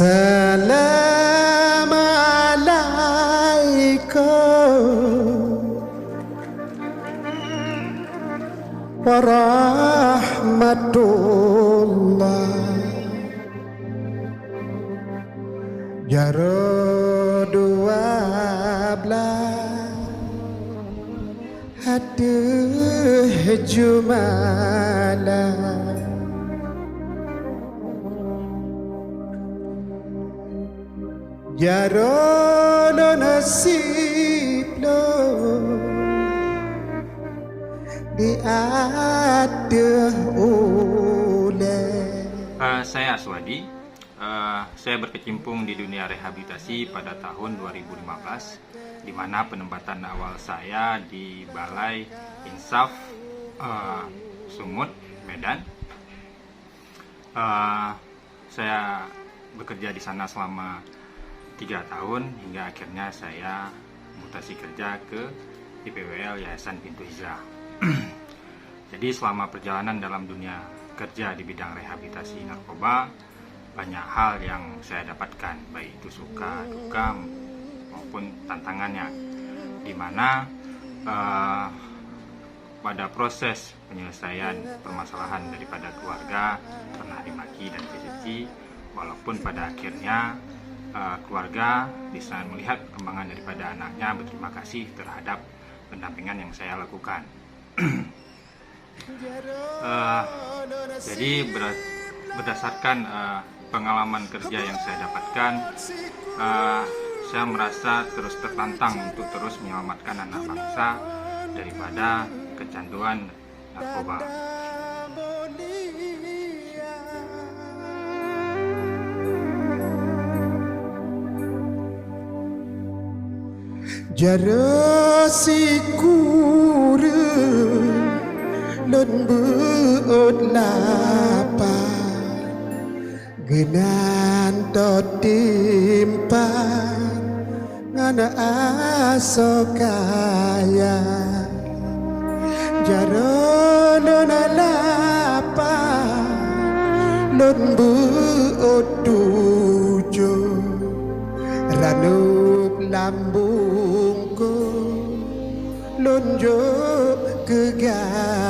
Assalamualaikum warahmatullah. Jaro 12 haduh jumalah jaro no nasib lo diaduh oleh. Saya Aswadi. Saya berkecimpung di dunia rehabilitasi pada tahun 2015, di mana penempatan awal saya di Balai Insaf Sumut, Medan. Saya bekerja di sana selama 3 tahun hingga akhirnya saya mutasi kerja ke IPWL Yayasan Pintu Hijrah. Jadi selama perjalanan dalam dunia kerja di bidang rehabilitasi narkoba, banyak hal yang saya dapatkan, baik itu suka, duka maupun tantangannya, di mana pada proses penyelesaian permasalahan daripada keluarga pernah dimaki dan dicaci, walaupun pada akhirnya keluarga bisa melihat perkembangan daripada anaknya berterima kasih terhadap pendampingan yang saya lakukan. Jadi berdasarkan pengalaman kerja yang saya dapatkan, saya merasa terus tertantang untuk terus menyelamatkan anak bangsa daripada kecanduan narkoba. Jaro sikur lon beut lapar genan timpan ngana aso kaya jaro nona lapar lon beut tujo ranup lambungku lonjo kegaya